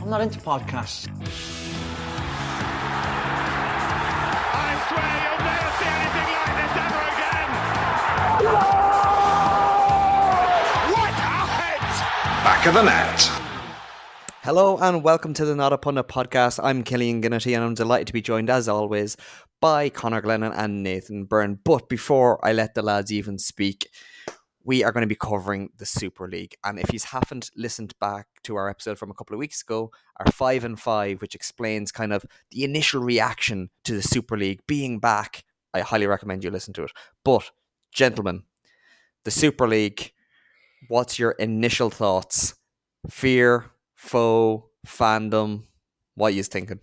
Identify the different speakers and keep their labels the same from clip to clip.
Speaker 1: I'm not into podcasts.
Speaker 2: I swear you'll never see anything like this ever again. What a hit!
Speaker 3: Back of the net.
Speaker 4: Hello and welcome to the Not a Pundit podcast. I'm Killian Ginnity and I'm delighted to be joined as always by Conor Glennon and Nathan Byrne. But before I let the lads even speak, we are going to be covering the Super League. And if you haven't listened back to our episode from a couple of weeks ago, our 5 and 5, which explains kind of the initial reaction to the Super League being back, I highly recommend you listen to it. But gentlemen, the Super League, what's your initial thoughts? Fear, foe, fandom, what are you thinking?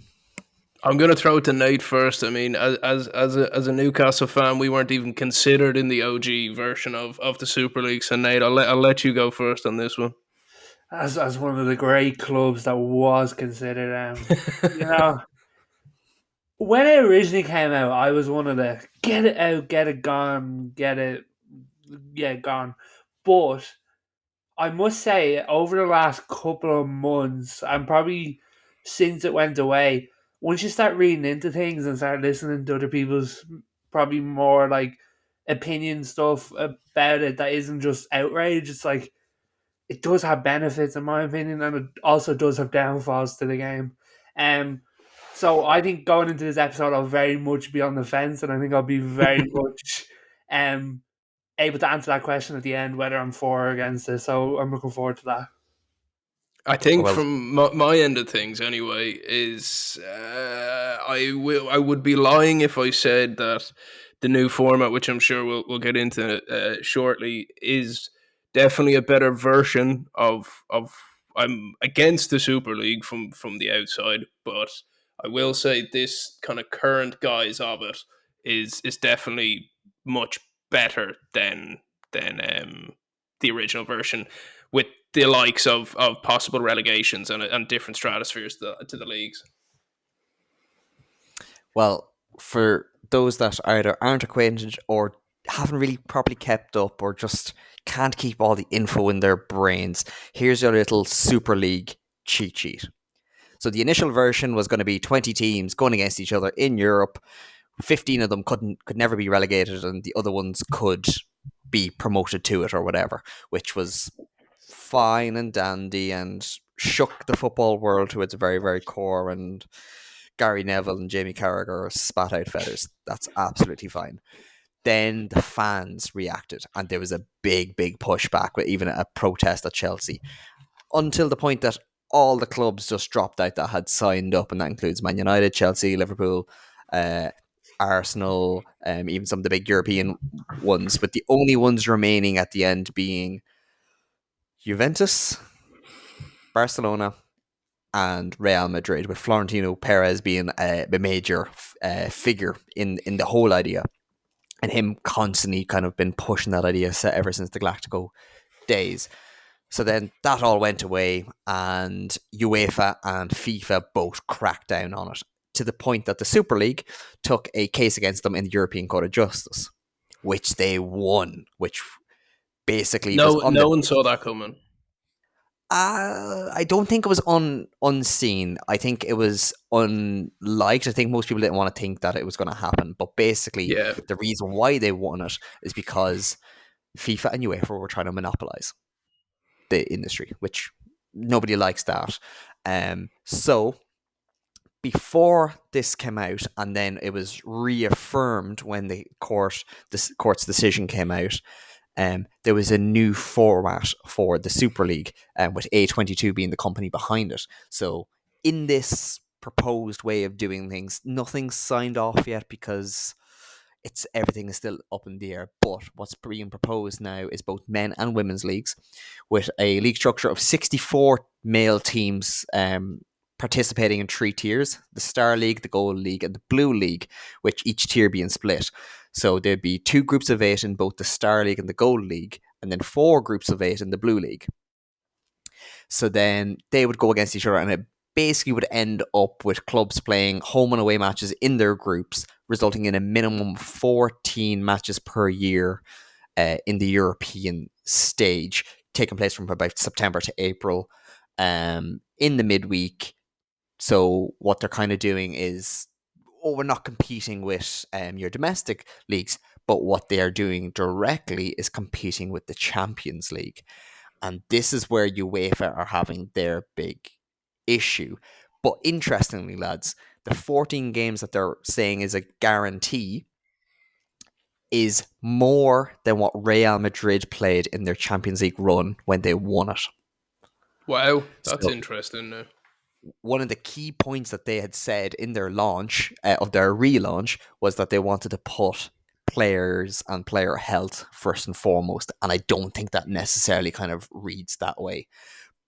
Speaker 5: I'm going to throw it to Nate first. I mean, as a Newcastle fan, we weren't even considered in the OG version of the Super League. So Nate, I'll let you go first on this one.
Speaker 6: As one of the great clubs that was considered, when it originally came out, I was one of the get it out, get it gone, gone. But I must say, over the last couple of months, and probably since it went away, once you start reading into things and start listening to other people's probably more like opinion stuff about it that isn't just outrage, it's like it does have benefits in my opinion, and it also does have downfalls to the game. So I think going into this episode, I'll very much be on the fence, and I think I'll be very much able to answer that question at the end, whether I'm for or against it. So I'm looking forward to that.
Speaker 5: I think from my end of things, anyway, is I would be lying if I said that the new format, which I'm sure we'll get into shortly, is definitely a better version of. I'm against the Super League from the outside, but I will say this kind of current guise of it is definitely much better than the original version, with the likes of possible relegations and different stratospheres to the leagues.
Speaker 4: Well, for those that either aren't acquainted or haven't really properly kept up or just can't keep all the info in their brains, here's your little Super League cheat sheet. So the initial version was going to be 20 teams going against each other in Europe. 15 of them could never be relegated, and the other ones could be promoted to it or whatever, which was fine and dandy and shook the football world to its very, very core, and Gary Neville and Jamie Carragher spat out feathers. That's absolutely fine. Then the fans reacted, and there was a big, big pushback, with even a protest at Chelsea, until the point that all the clubs just dropped out that had signed up, and that includes Man United, Chelsea, Liverpool, Arsenal, even some of the big European ones, with the only ones remaining at the end being Juventus, Barcelona, and Real Madrid, with Florentino Perez being a major figure in the whole idea, and him constantly kind of been pushing that idea ever since the Galactico days. So then that all went away, and UEFA and FIFA both cracked down on it, to the point that the Super League took a case against them in the European Court of Justice, which they won, which basically
Speaker 5: no one saw that coming.
Speaker 4: I don't think it was unseen. I think it was unliked. I think most people didn't want to think that it was going to happen. But basically, the reason why they won it is because FIFA and UEFA were trying to monopolize the industry, which nobody likes that. So before this came out, and then it was reaffirmed when the court's decision came out, there was a new format for the Super League, with A22 being the company behind it. So in this proposed way of doing things, nothing's signed off yet because everything is still up in the air. But what's being proposed now is both men and women's leagues, with a league structure of 64 male teams participating in 3 tiers: the Star League, the Gold League, and the Blue League, which each tier being split. So there'd be 2 groups of 8 in both the Star League and the Gold League, and then 4 groups of 8 in the Blue League. So then they would go against each other, and it basically would end up with clubs playing home and away matches in their groups, resulting in a minimum of 14 matches per year in the European stage, taking place from about September to April. in the midweek. So what they're kind of doing is, we're not competing with your domestic leagues, but what they are doing directly is competing with the Champions League. And this is where UEFA are having their big issue. But interestingly, lads, the 14 games that they're saying is a guarantee is more than what Real Madrid played in their Champions League run when they won it.
Speaker 5: Wow, that's
Speaker 4: So,
Speaker 5: interesting now.
Speaker 4: One of the key points that they had said in their launch, of their relaunch, was that they wanted to put players and player health first and foremost. And I don't think that necessarily kind of reads that way.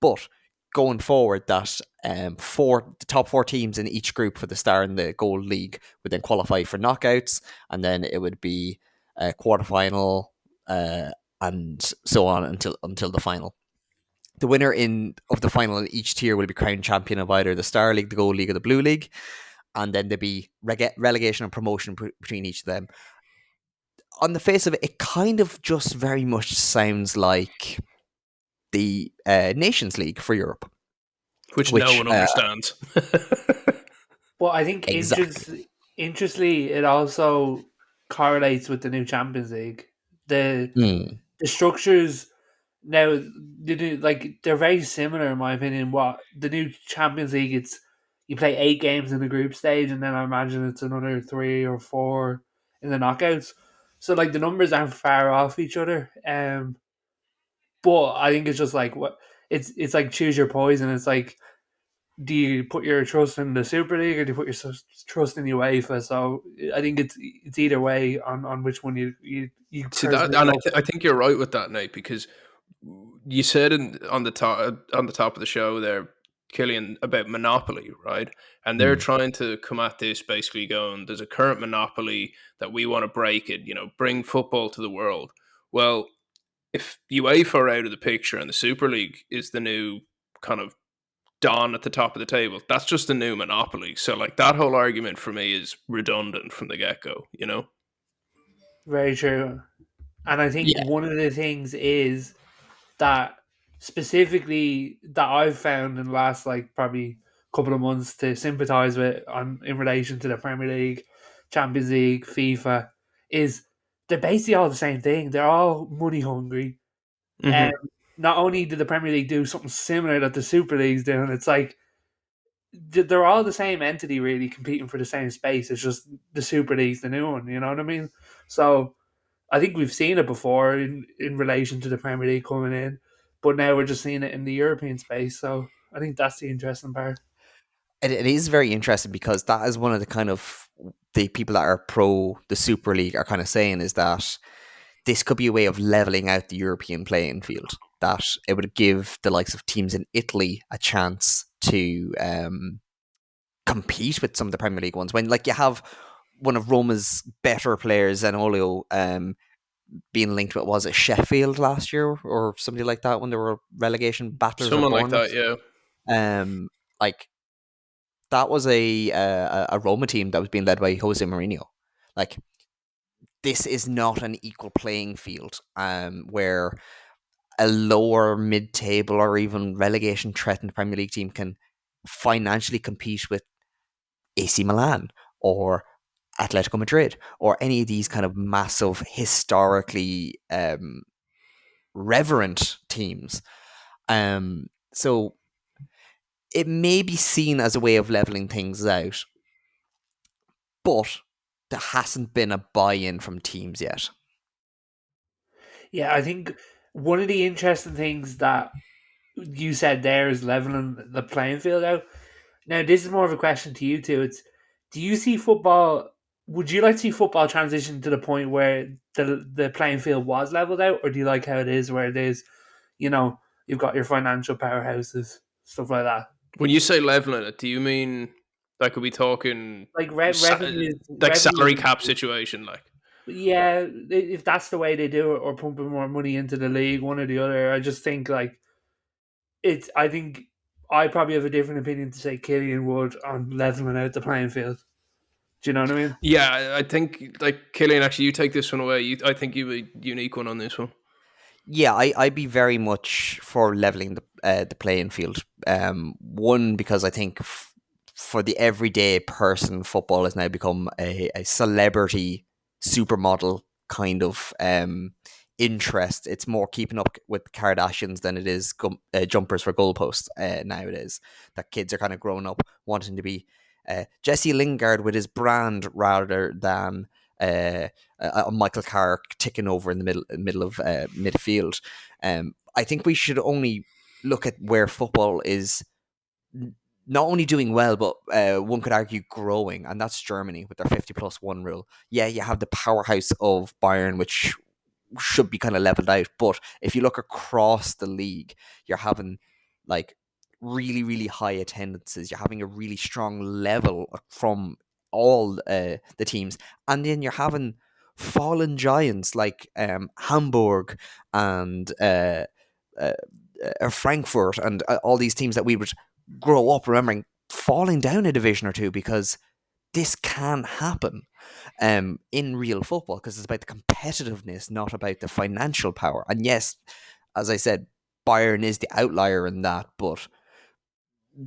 Speaker 4: But going forward, that the top four teams in each group for the Star and the Gold League would then qualify for knockouts, and then it would be a quarterfinal, and so on until the final. The winner of the final in each tier will be crowned champion of either the Star League, the Gold League, or the Blue League, and then there'll be relegation and promotion between each of them. On the face of it, it kind of just very much sounds like the Nations League for Europe,
Speaker 5: which no one understands.
Speaker 6: Well, I think interestingly, it also correlates with the new Champions League. The structures now, they're very similar in my opinion. What the new Champions League, it's you play 8 games in the group stage, and then I imagine it's another 3 or 4 in the knockouts. So like the numbers aren't far off each other. But I think it's just like it's like choose your poison. It's like, do you put your trust in the Super League or do you put your trust in UEFA? So I think it's either way on which one you
Speaker 5: see that, and I think you're right with that, Nate, because you said on the top of the show there, Killian, about monopoly, right? And they're trying to come at this basically going, there's a current monopoly that we want to break it, bring football to the world. Well, if UEFA are out of the picture and the Super League is the new kind of Don at the top of the table, that's just a new monopoly. So like that whole argument for me is redundant from the get-go,
Speaker 6: Very true. And I think one of the things is that specifically that I've found in the last probably couple of months to sympathise with in relation to the Premier League, Champions League, FIFA, is they're basically all the same thing. They're all money hungry. And not only did the Premier League do something similar that the Super League's doing, it's like they're all the same entity really competing for the same space. It's just the Super League's the new one, you know what I mean? So I think we've seen it before in relation to the Premier League coming in, but now we're just seeing it in the European space. So I think that's the interesting part.
Speaker 4: It is very interesting because that is one of the kind of the people that are pro the Super League are kind of saying is that this could be a way of leveling out the European playing field. That it would give the likes of teams in Italy a chance to compete with some of the Premier League ones. When you have one of Roma's better players, Zaniolo, being linked with, was it Sheffield last year or somebody like that when there were relegation battlers?
Speaker 5: Someone like that, yeah.
Speaker 4: That was a Roma team that was being led by Jose Mourinho. Like, this is not an equal playing field where a lower mid-table or even relegation threatened Premier League team can financially compete with AC Milan or Atletico Madrid or any of these kind of massive, historically reverent teams. So it may be seen as a way of leveling things out, but there hasn't been a buy-in from teams yet.
Speaker 6: Yeah, I think one of the interesting things that you said there is leveling the playing field out. Now, this is more of a question to you two. Do you see football? Would you like to see football transition to the point where the playing field was leveled out, or do you like how it is, where it is, you've got your financial powerhouses, stuff like that?
Speaker 5: When you say leveling it, do you mean are we talking
Speaker 6: like revenue,
Speaker 5: salary cap situation, like?
Speaker 6: Yeah, if that's the way they do it, or pumping more money into the league, one or the other. I just think I think I probably have a different opinion to say Killian would on leveling out the playing field. Do you know what I mean?
Speaker 5: Yeah, I think Killian, actually, you take this one away. I think you have a unique one on this one.
Speaker 4: Yeah, I'd be very much for leveling the playing field. One, because I think for the everyday person, football has now become a celebrity supermodel kind of interest. It's more keeping up with Kardashians than it is jumpers for goalposts nowadays. That kids are kind of growing up wanting to be Jesse Lingard with his brand rather than Michael Carrick ticking over in the middle of midfield. I think we should only look at where football is not only doing well, but one could argue growing, and that's Germany with their 50+1 rule. Yeah, you have the powerhouse of Bayern, which should be kind of leveled out. But if you look across the league, you're having like really, really high attendances. You're having a really strong level from all the teams. And then you're having fallen giants like Hamburg and Frankfurt and all these teams that we would grow up remembering falling down a division or two because this can happen in real football because it's about the competitiveness, not about the financial power. And yes, as I said, Bayern is the outlier in that, but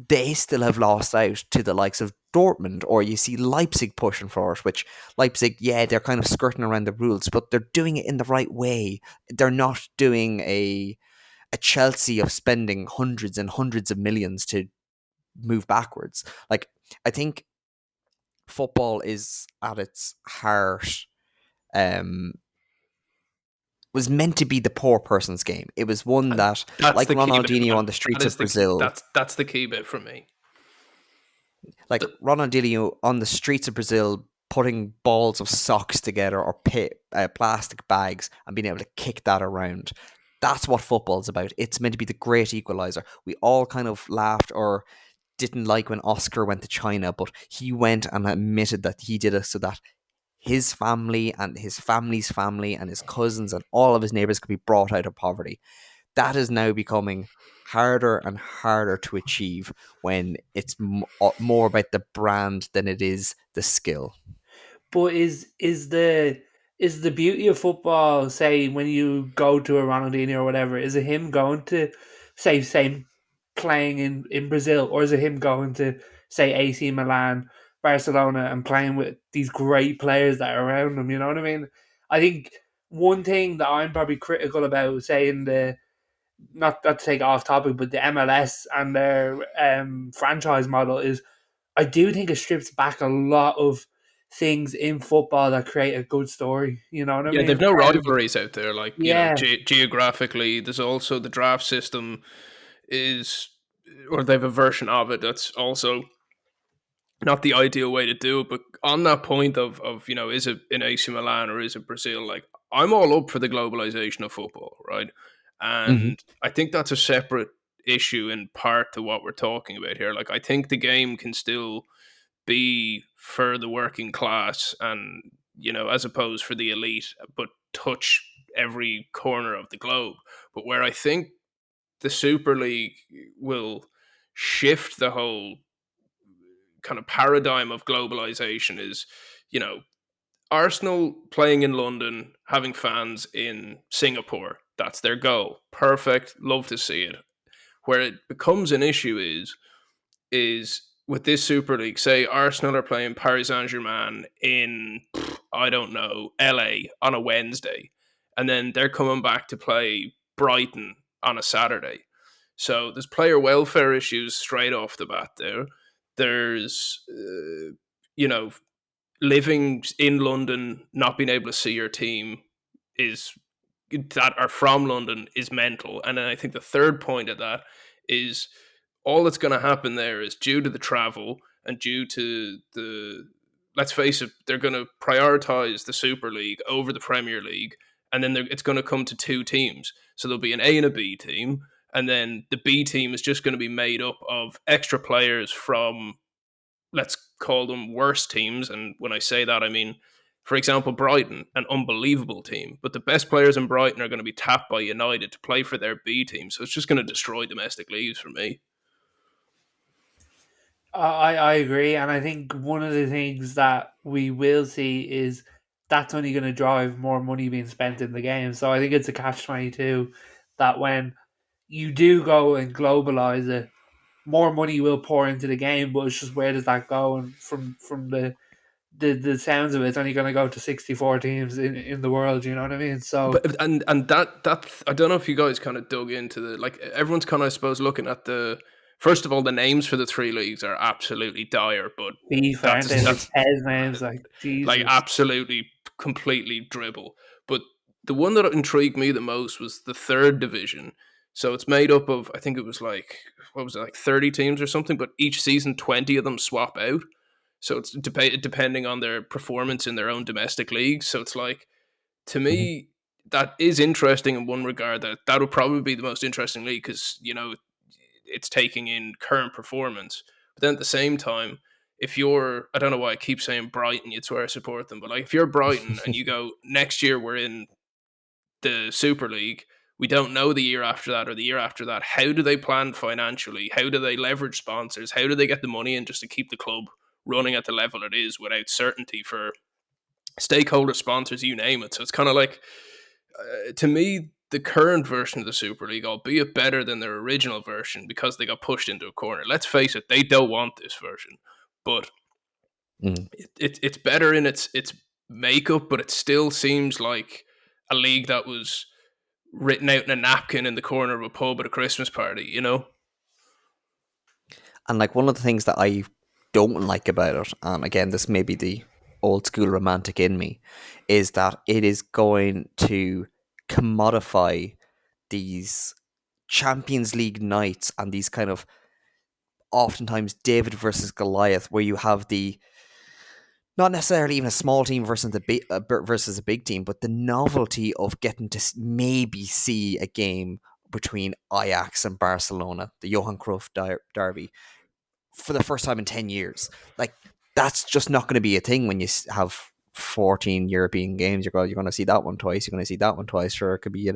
Speaker 4: they still have lost out to the likes of Dortmund, or you see Leipzig pushing for it, which Leipzig, yeah, they're kind of skirting around the rules, but they're doing it in the right way. They're not doing a Chelsea of spending hundreds and hundreds of millions to move backwards. Like, I think football is at its heart was meant to be the poor person's game. It was one that,
Speaker 5: that's
Speaker 4: like
Speaker 5: the key bit,
Speaker 4: Ronaldinho
Speaker 5: man.
Speaker 4: on the streets
Speaker 5: That
Speaker 4: of
Speaker 5: is
Speaker 4: Brazil,
Speaker 5: that's the key bit for me.
Speaker 4: like Ronaldinho on the streets of Brazil, putting balls of socks together or plastic bags and being able to kick that around. That's what football's about. It's meant to be the great equalizer. We all kind of laughed or didn't like when Oscar went to China, but he went and admitted that he did it so that his family and his family's family and his cousins and all of his neighbors could be brought out of poverty. That is now becoming harder and harder to achieve when it's more about the brand than it is the skill.
Speaker 6: But is the beauty of football, say when you go to a Ronaldinho or whatever, is it him going to say playing in Brazil, or is it him going to say AC Milan, Barcelona, and playing with these great players that are around him? You know what I mean? I think one thing that I'm probably critical about, saying the not to take it off topic, but the MLS and their franchise model is, I do think it strips back a lot of things in football that create a good story. You know what I
Speaker 5: Yeah,
Speaker 6: mean?
Speaker 5: they've no rivalries out there. Like,
Speaker 6: Yeah,
Speaker 5: geographically, there's also the draft system is, or they have a version of it that's also not the ideal way to do it. But on that point of is it in AC Milan or is it Brazil? Like, I'm all up for the globalization of football, right?
Speaker 4: Mm-hmm.
Speaker 5: And I think that's a separate issue in part to what we're talking about here. Like, I think the game can still be for the working class and as opposed for the elite, but touch every corner of the globe. But where I think the Super League will shift the whole kind of paradigm of globalization is, you know, Arsenal playing in London, having fans in Singapore. That's their goal. Perfect. Love to see it. Where it becomes an issue is with this Super League. Say Arsenal are playing Paris Saint Germain in I don't know LA on a Wednesday, and then they're coming back to play Brighton on a Saturday. So there's player welfare issues straight off the bat there. There's, you know, living in London, not being able to see your team is that are from London is mental. And then I think the third point of that is all that's going to happen there is due to the travel and due to the, let's face it, they're going to prioritize the Super League over the Premier League. And then it's going to come to two teams. So there'll be an A and a B team. And then the B team is just going to be made up of extra players from, let's call them worse teams. And when I say that, I mean, for example, Brighton, an unbelievable team, but the best players in Brighton are going to be tapped by United to play for their B team. So it's just going to destroy domestic leagues for me.
Speaker 6: I agree, and I think one of the things that we will see is that's only going to drive more money being spent in the game. So I think it's a catch-22 that when you do go and globalize it, more money will pour into the game, but it's just where does that go? And from the sounds of it, it's only going to go to 64 teams in the world. You know what I mean? So,
Speaker 5: but and that I don't know if you guys kind of dug into the, like, everyone's kind of, I suppose, looking at the, first of all, the names for the three leagues are absolutely dire, but
Speaker 6: beef, aren't they? Like Tez names, like Jesus,
Speaker 5: like absolutely completely dribble. But the one that intrigued me the most was the third division. So it's made up of, I think it was like, what was it, like 30 teams or something, but each season 20 of them swap out. So it's depending on their performance in their own domestic leagues. So it's like, to me, that is interesting in one regard, that would probably be the most interesting league because, you know, it's taking in current performance. But then at the same time, if you're, I don't know why I keep saying Brighton, you'd swear I support them, but like if you're Brighton and you go, next year we're in the Super League, we don't know the year after that or the year after that. How do they plan financially? How do they leverage sponsors? How do they get the money in just to keep the club running at the level it is without certainty for stakeholder sponsors, you name it? So it's kind of like, to me, the current version of the Super League, albeit better than their original version, because they got pushed into a corner. Let's face it, they don't want this version, but it's better in its makeup. But it still seems like a league that was written out in a napkin in the corner of a pub at a Christmas party, you know?
Speaker 4: And like one of the things that I don't like about it, and again, this may be the old school romantic in me, is that it is going to commodify these Champions League nights and these kind of oftentimes David versus Goliath, where you have the, not necessarily even a small team versus versus a big team, but the novelty of getting to maybe see a game between Ajax and Barcelona, the Johan Cruyff derby, for the first time in 10 years. Like, that's just not going to be a thing when you have 14 European games. You're going to see that one twice. You're going to see that one twice. Sure, it could be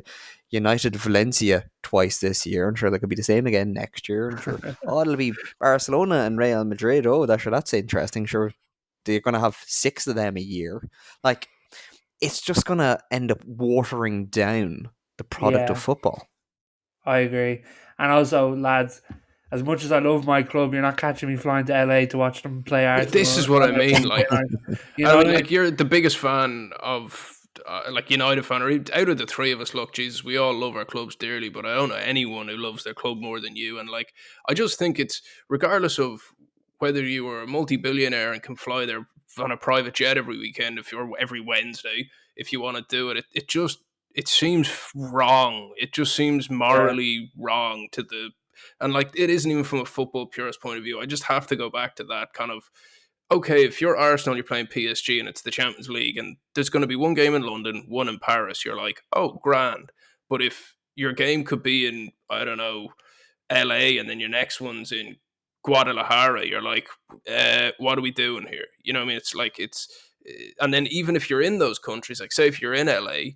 Speaker 4: United Valencia twice this year. I'm sure that could be the same again next year. I'm sure, it'll be Barcelona and Real Madrid. Oh, that's interesting. Sure, they're going to have 6 of them a year. Like, it's just going to end up watering down the product of football.
Speaker 6: I agree. And also, lads, as much as I love my club, you're not catching me flying to LA to watch them play Arsenal.
Speaker 5: This is what I mean. Like,
Speaker 6: you know,
Speaker 5: like, you're the biggest fan of, like, United fan, or out of the three of us. Look, Jesus, we all love our clubs dearly, but I don't know anyone who loves their club more than you. And like, I just think it's, regardless of whether you are a multi-billionaire and can fly there on a private jet every weekend, if you're every Wednesday, if you want to do it, it seems wrong. It just seems morally wrong to the. And like, it isn't even from a football purist point of view. I just have to go back to that kind of, okay, if you're Arsenal, you're playing PSG and it's the Champions League and there's going to be one game in London, one in Paris, you're like, oh, grand. But if your game could be in, I don't know, LA and then your next one's in Guadalajara, you're like, what are we doing here? You know what I mean? It's like, and then even if you're in those countries, like say if you're in LA,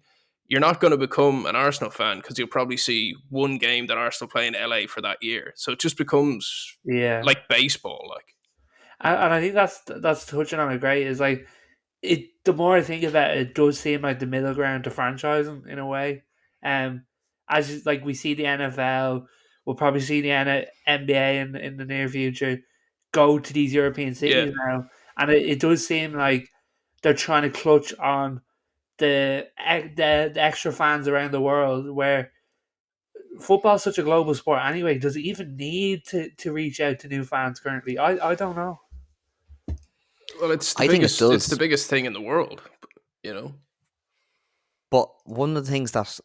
Speaker 5: you're not going to become an Arsenal fan because you'll probably see one game that Arsenal play in LA for that year. So it just becomes like baseball. Like,
Speaker 6: and I think that's touching on it great, is like, it, the more I think about it, it does seem like the middle ground to franchising in a way. As like we see the NFL, we'll probably see the NBA in the near future go to these European cities now, and it does seem like they're trying to clutch on the extra fans around the world, where football's such a global sport anyway. Does it even need to reach out to new fans currently? I don't know.
Speaker 5: Well, it's the biggest thing in the world, you know.
Speaker 4: But one of the things that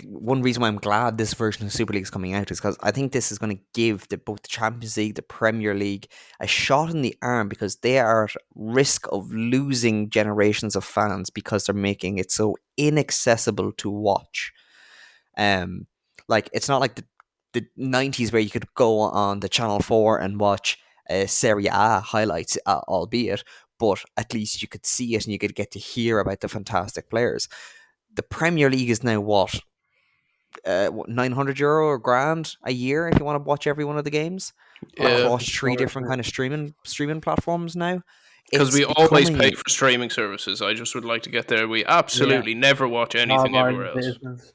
Speaker 4: one reason why I'm glad this version of Super League is coming out is because I think this is going to give both the Champions League, the Premier League, a shot in the arm, because they are at risk of losing generations of fans because they're making it so inaccessible to watch. Like, it's not like the 90s where you could go on the Channel 4 and watch Serie A highlights, albeit, but at least you could see it and you could get to hear about the fantastic players. The Premier League is now what, €900 or grand a year if you want to watch every one of the games across 3 different kind of streaming platforms now.
Speaker 5: Because we always pay for streaming services. I just would like to get there. We absolutely never watch anything everywhere else.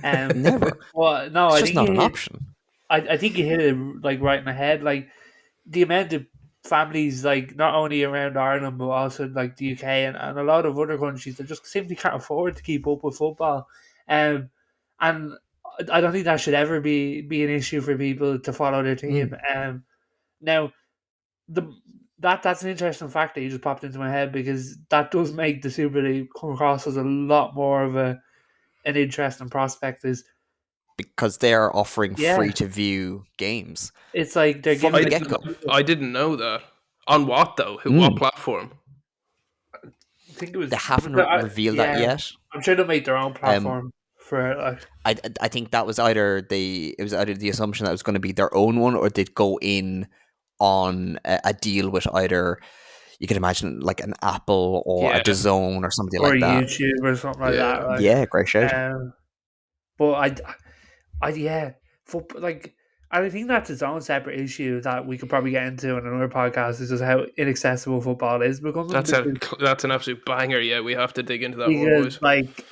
Speaker 4: Never.
Speaker 6: Well, no,
Speaker 4: it's
Speaker 6: I
Speaker 4: just
Speaker 6: think
Speaker 4: not an option.
Speaker 6: I think you hit it like right in the head. Like the amount of families, like not only around Ireland but also like the UK and a lot of other countries that just simply can't afford to keep up with football. And I don't think that should ever be an issue for people to follow their team. Now that's an interesting fact that you just popped into my head, because that does make the Super League come across as a lot more of an interesting prospect. Is
Speaker 4: because they are offering free to view games.
Speaker 6: It's like they're giving
Speaker 4: the get-go.
Speaker 5: I didn't know that. On what though? What platform?
Speaker 6: I think it was.
Speaker 4: They haven't revealed that yet.
Speaker 6: I'm sure they'll make their own platform for it.
Speaker 4: I think that was either the assumption that it was going to be their own one, or they'd go in on a deal with either, you can imagine, like an Apple or a DAZN or something like that,
Speaker 6: or YouTube or something like that. Like,
Speaker 4: yeah, great shout.
Speaker 6: But like, I think that's its own separate issue that we could probably get into in another podcast. Is just how inaccessible football is becoming.
Speaker 5: That's an absolute banger. Yeah, we have to dig into that
Speaker 6: because,
Speaker 5: more, boys.
Speaker 6: Like,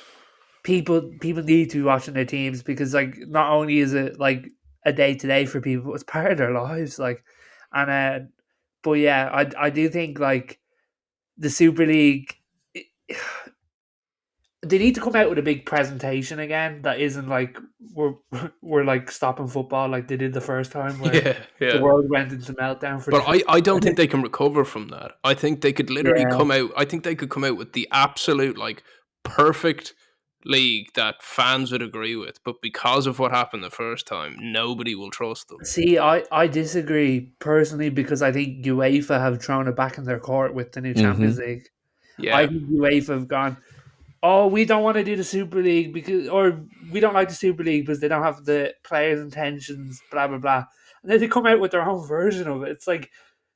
Speaker 6: people need to be watching their teams, because like not only is it like a day to day for people, it's part of their lives. Like, and but yeah, I do think like the Super League, they need to come out with a big presentation again that isn't like we're like stopping football like they did the first time, where the world went into meltdown.
Speaker 5: But I don't think they can recover from that. I think they could literally come out. I think they could come out with the absolute like perfect league that fans would agree with, but because of what happened the first time, nobody will trust them.
Speaker 6: See, I disagree personally, because I think UEFA have thrown it back in their court with the new Champions League.
Speaker 5: Yeah,
Speaker 6: I think UEFA have gone, oh, we don't want to do the Super League or we don't like the Super League because they don't have the players' intentions, blah blah blah. And then they come out with their own version of it. It's like,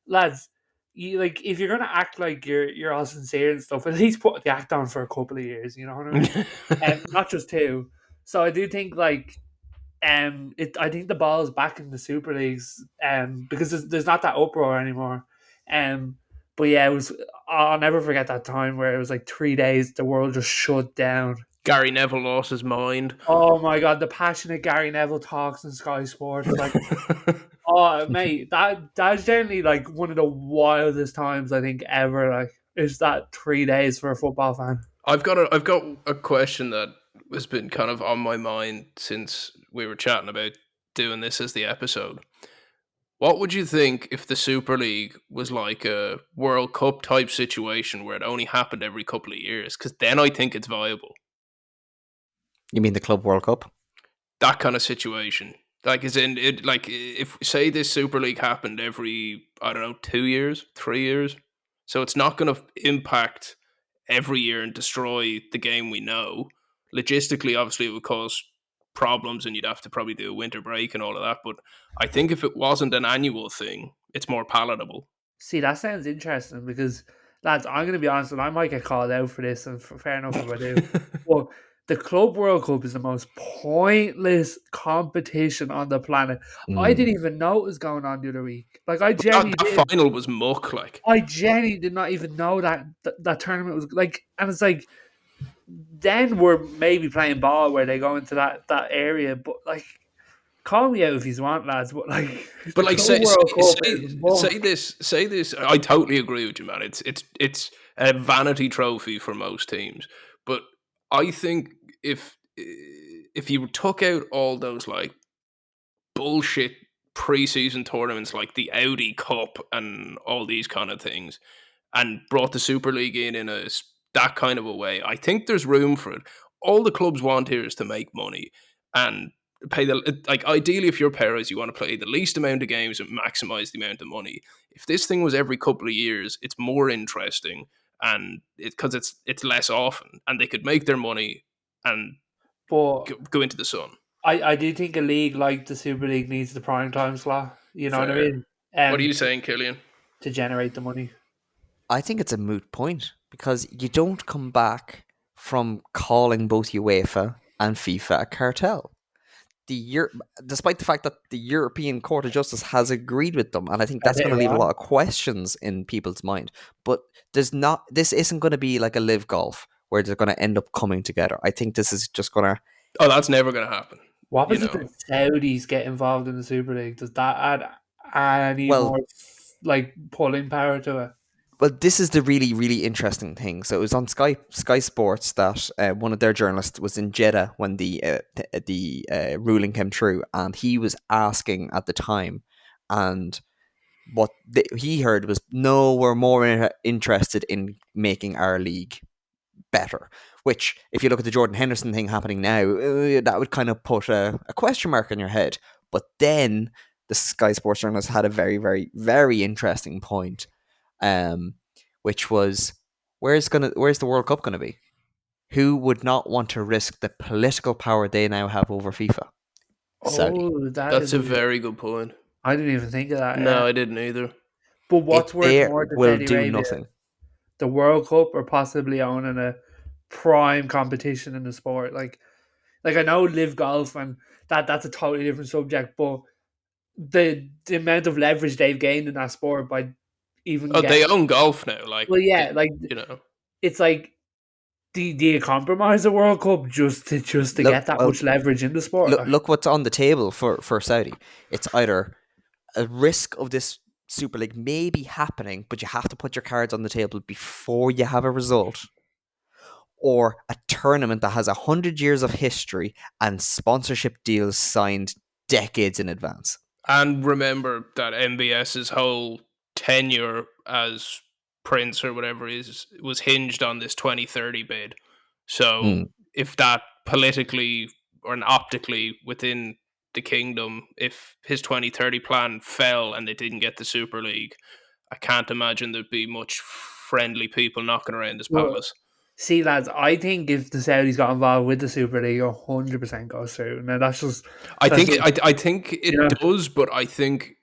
Speaker 6: lads, you like, if you're gonna act like you're all sincere and stuff, at least put the act on for a couple of years. You know what I mean? And not just two. So I do think like, I think the ball is back in the Super Leagues, because there's not that uproar anymore. But yeah, it was. I'll never forget that time where it was like 3 days, the world just shut down.
Speaker 5: Gary Neville lost his mind.
Speaker 6: Oh my god, the passionate Gary Neville talks in Sky Sports, like, oh mate, that's generally like one of the wildest times I think ever. Like, is that 3 days for a football fan?
Speaker 5: I've got a question that has been kind of on my mind since we were chatting about doing this as the episode. What would you think if the Super League was like a World Cup type situation where it only happened every couple of years? Because then I think it's viable.
Speaker 4: You mean the Club World Cup?
Speaker 5: That kind of situation. Like, as in, it, like, if, say, this Super League happened every, 2 years, 3 years. So it's not going to impact every year and destroy the game we know. Logistically, obviously, it would cause problems and you'd have to probably do a winter break and all of that. But I think if it wasn't an annual thing, it's more palatable.
Speaker 6: See, that sounds interesting because, lads, I'm going to be honest, and I might get called out for this, and fair enough if I do. Well, the Club World Cup is the most pointless competition on the planet. I didn't even know it was going on the other week. Like, I genuinely
Speaker 5: that final was muck. Like,
Speaker 6: I genuinely did not even know that tournament was like, and it's like, then we're maybe playing ball where they go into that area, but like, call me out if you want, lads. But like say this.
Speaker 5: I totally agree with you, man. It's a vanity trophy for most teams, but I think if you took out all those like bullshit preseason tournaments like the Audi Cup and all these kind of things, and brought the Super League in that kind of a way, I think there's room for it. All the clubs want here is to make money and pay ideally, if you're Perez, you want to play the least amount of games and maximize the amount of money. If this thing was every couple of years, it's more interesting, and because it's less often, and they could make their money and go into the sun.
Speaker 6: I do think a league like the Super League needs the prime time slot. You know what I mean?
Speaker 5: What are you saying, Killian?
Speaker 6: To generate the money.
Speaker 4: I think it's a moot point because you don't come back from calling both UEFA and FIFA a cartel. despite the fact that the European Court of Justice has agreed with them, and I think that's going to leave a lot of questions in people's mind. But this isn't going to be like a live golf where they're going to end up coming together. I think this is just going to.
Speaker 5: Oh, that's never going to happen.
Speaker 6: What happens if the Saudis get involved in the Super League? Does that add any more like pulling power to it?
Speaker 4: Well, this is the really, really interesting thing. So it was on Sky Sports that one of their journalists was in Jeddah when the ruling came through, and he was asking at the time, and what he heard was, no, we're more interested in making our league better. Which, if you look at the Jordan Henderson thing happening now, that would kind of put a question mark in your head. But then the Sky Sports journalist had a very, very, very interesting point. Which was, where's the World Cup going to be? Who would not want to risk the political power they now have over FIFA? Saudi.
Speaker 5: That's a very good point.
Speaker 6: I didn't even think of that.
Speaker 5: No, I didn't either.
Speaker 6: But what's worth more to
Speaker 4: will do nothing.
Speaker 6: The World Cup or possibly owning a prime competition in the sport? Like I know live golf and that's a totally different subject, but the amount of leverage they've gained in that sport by
Speaker 5: they own golf now. Like,
Speaker 6: well, yeah, it's like, do you compromise the World Cup just to get that much leverage in the sport?
Speaker 4: Look what's on the table for Saudi. It's either a risk of this Super League maybe happening, but you have to put your cards on the table before you have a result, or a tournament that has 100 years of history and sponsorship deals signed decades in advance.
Speaker 5: And remember that MBS's whole tenure as Prince or whatever was hinged on this 2030 bid. So if that politically or optically within the kingdom, if his 2030 plan fell and they didn't get the Super League, I can't imagine there'd be much friendly people knocking around his palace.
Speaker 6: See, lads, I think if the Saudis got involved with the Super League, 100% goes through. Now that's just.
Speaker 5: I think it does, but I think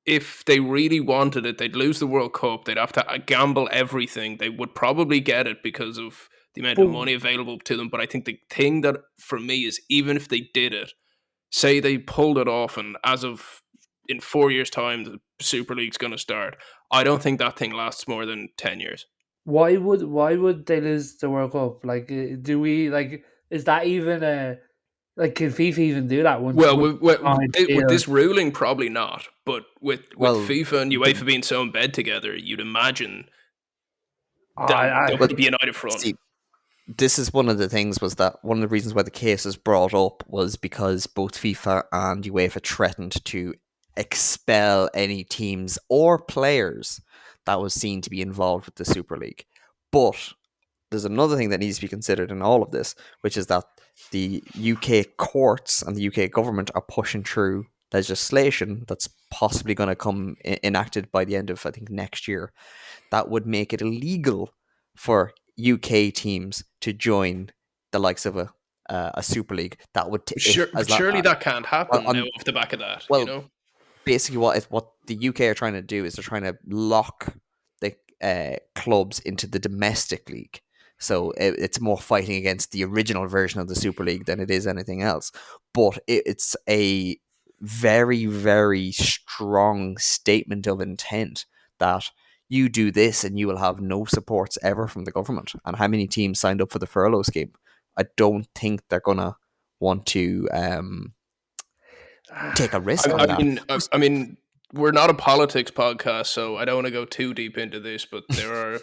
Speaker 5: if they really wanted it, they'd lose the World Cup. They'd have to gamble everything. They would probably get it because of the amount of money available to them. But I think the thing that for me is, even if they did it, say they pulled it off, and as of in 4 years' time, the Super League's going to start. I don't think that thing lasts more than 10 years.
Speaker 6: Why would they lose the World Cup? Like, do we is that even a can FIFA even do that?
Speaker 5: With this ruling, probably not. But with FIFA and UEFA being so in bed together, you'd imagine there would be a united front.
Speaker 4: See, this is one of the things, was that one of the reasons why the case was brought up was because both FIFA and UEFA threatened to expel any teams or players that was seen to be involved with the Super League. But there's another thing that needs to be considered in all of this, which is that the UK courts and the UK government are pushing through legislation that's possibly going to come enacted by the end of, I think, next year, that would make it illegal for UK teams to join the likes of a Super League. That would
Speaker 5: surely that can't happen now off the back of that.
Speaker 4: Well,
Speaker 5: you know?
Speaker 4: Basically, what the UK are trying to do is they're trying to lock the clubs into the domestic league. So it's more fighting against the original version of the Super League than it is anything else. But it's a very, very strong statement of intent that you do this and you will have no supports ever from the government. And how many teams signed up for the furlough scheme? I don't think they're going to want to take a risk on that.
Speaker 5: I mean, we're not a politics podcast, so I don't want to go too deep into this, but there are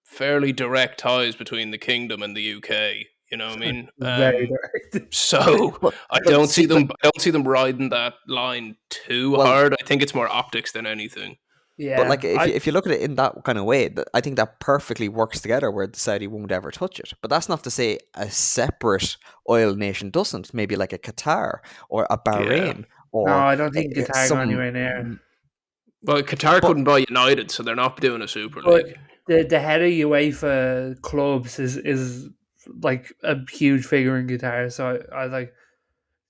Speaker 5: fairly direct ties between the kingdom and the UK. You know what I mean?
Speaker 6: Very direct.
Speaker 5: So I don't see them riding that line too hard. I think it's more optics than anything.
Speaker 6: Yeah,
Speaker 4: but if you look at it in that kind of way, I think that perfectly works together, where the Saudi won't ever touch it. But that's not to say a separate oil nation doesn't. Maybe like a Qatar or a Bahrain.
Speaker 6: Yeah.
Speaker 4: Or
Speaker 6: no, I don't think Qatar go anywhere near.
Speaker 5: Well, Qatar couldn't buy United, so they're not doing a Super League.
Speaker 6: The head of UEFA clubs is like a huge figure in Qatar, so I like